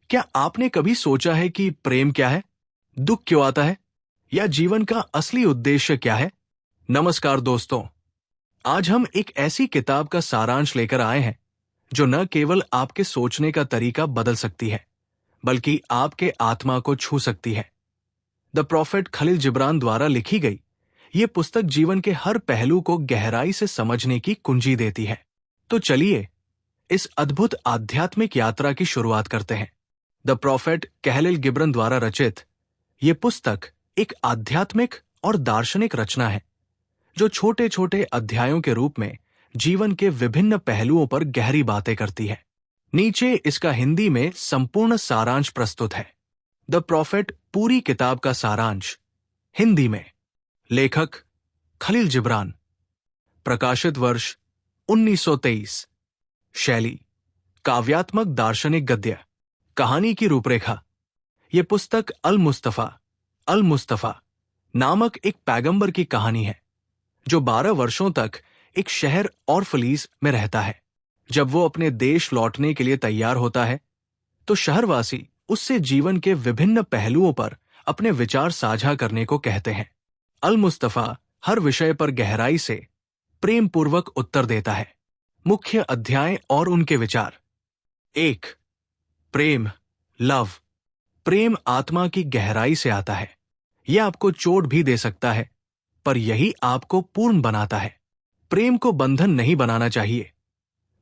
क्या आपने कभी सोचा है कि प्रेम क्या है, दुख क्यों आता है, या जीवन का असली उद्देश्य क्या है? नमस्कार दोस्तों, आज हम एक ऐसी किताब का सारांश लेकर आए हैं जो न केवल आपके सोचने का तरीका बदल सकती है, बल्कि आपके आत्मा को छू सकती है। द प्रॉफेट खलील जिब्रान द्वारा लिखी गई ये पुस्तक जीवन के हर पहलू को गहराई से समझने की कुंजी देती है। तो चलिए इस अद्भुत आध्यात्मिक यात्रा की शुरुआत करते हैं। द प्रॉफेट खलील जिब्रान द्वारा रचित ये पुस्तक एक आध्यात्मिक और दार्शनिक रचना है जो छोटे छोटे अध्यायों के रूप में जीवन के विभिन्न पहलुओं पर गहरी बातें करती है। नीचे इसका हिंदी में संपूर्ण सारांश प्रस्तुत है। द प्रॉफेट पूरी किताब का सारांश हिंदी में। लेखक खलील जिब्रान। प्रकाशित वर्ष 1923। शैली काव्यात्मक दार्शनिक गद्य। कहानी की रूपरेखा। यह पुस्तक अल मुस्तफा नामक एक पैगंबर की कहानी है जो 12 वर्षों तक एक शहर ऑर्फलीज में रहता है। जब वो अपने देश लौटने के लिए तैयार होता है तो शहरवासी उससे जीवन के विभिन्न पहलुओं पर अपने विचार साझा करने को कहते हैं। अल मुस्तफा हर विषय पर गहराई से प्रेम पूर्वक उत्तर देता है। मुख्य अध्याय और उनके विचार। 1. प्रेम, लव। प्रेम आत्मा की गहराई से आता है। यह आपको चोट भी दे सकता है, पर यही आपको पूर्ण बनाता है। प्रेम को बंधन नहीं बनाना चाहिए,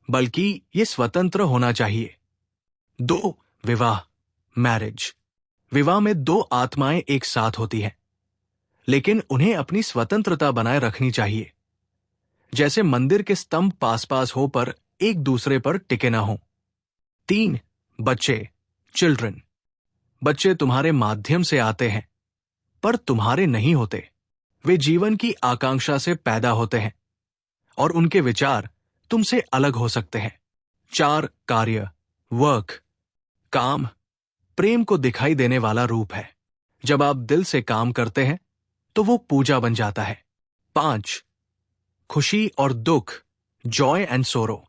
बल्कि यह स्वतंत्र होना चाहिए। 2. विवाह, मैरिज। विवाह में 2 आत्माएं एक साथ होती हैं, लेकिन उन्हें अपनी स्वतंत्रता बनाए रखनी चाहिए। जैसे मंदिर के स्तंभ पास पास हो पर एक दूसरे पर टिके ना हो। 3. बच्चे, चिल्ड्रन। बच्चे तुम्हारे माध्यम से आते हैं, पर तुम्हारे नहीं होते। वे जीवन की आकांक्षा से पैदा होते हैं और उनके विचार तुमसे अलग हो सकते हैं। 4. कार्य, वर्क। काम प्रेम को दिखाई देने वाला रूप है। जब आप दिल से काम करते हैं तो वो पूजा बन जाता है। 5. खुशी और दुख, जॉय एंड सोरो।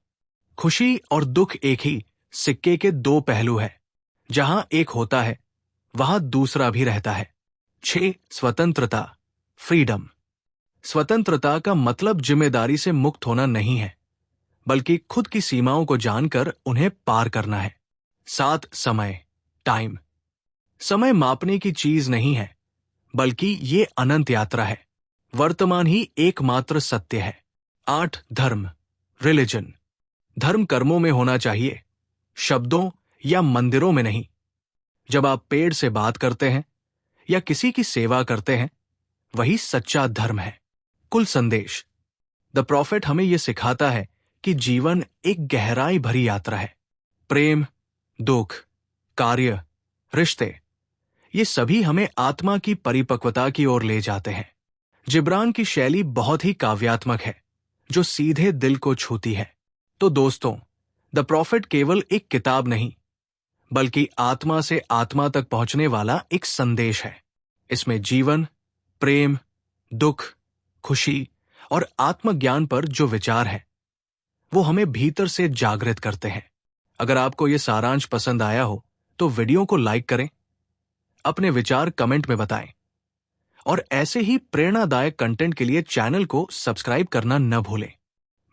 खुशी और दुख एक ही सिक्के के 2 पहलू हैं। जहां एक होता है वहां दूसरा भी रहता है। 6. स्वतंत्रता, फ्रीडम। स्वतंत्रता का मतलब जिम्मेदारी से मुक्त होना नहीं है, बल्कि खुद की सीमाओं को जानकर उन्हें पार करना है। 7. समय, टाइम। समय मापने की चीज नहीं है, बल्कि ये अनंत यात्रा है। वर्तमान ही एकमात्र सत्य है। 8. धर्म, रिलीजन। धर्म कर्मों में होना चाहिए, शब्दों या मंदिरों में नहीं। जब आप पेड़ से बात करते हैं या किसी की सेवा करते हैं, वही सच्चा धर्म है। कुल संदेश। द प्रॉफेट हमें यह सिखाता है कि जीवन एक गहराई भरी यात्रा है। प्रेम, दुख, कार्य, रिश्ते, ये सभी हमें आत्मा की परिपक्वता की ओर ले जाते हैं। जिब्रान की शैली बहुत ही काव्यात्मक है, जो सीधे दिल को छूती है। तो दोस्तों, द प्रॉफेट केवल एक किताब नहीं, बल्कि आत्मा से आत्मा तक पहुंचने वाला एक संदेश है। इसमें जीवन, प्रेम, दुख, खुशी और आत्मज्ञान पर जो विचार है, वो हमें भीतर से जागृत करते हैं। अगर आपको ये सारांश पसंद आया हो तो वीडियो को लाइक करें, अपने विचार कमेंट में बताएं और ऐसे ही प्रेरणादायक कंटेंट के लिए चैनल को सब्सक्राइब करना न भूलें।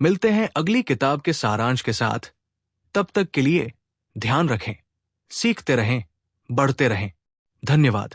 मिलते हैं अगली किताब के सारांश के साथ। तब तक के लिए ध्यान रखें, सीखते रहें, बढ़ते रहें। धन्यवाद।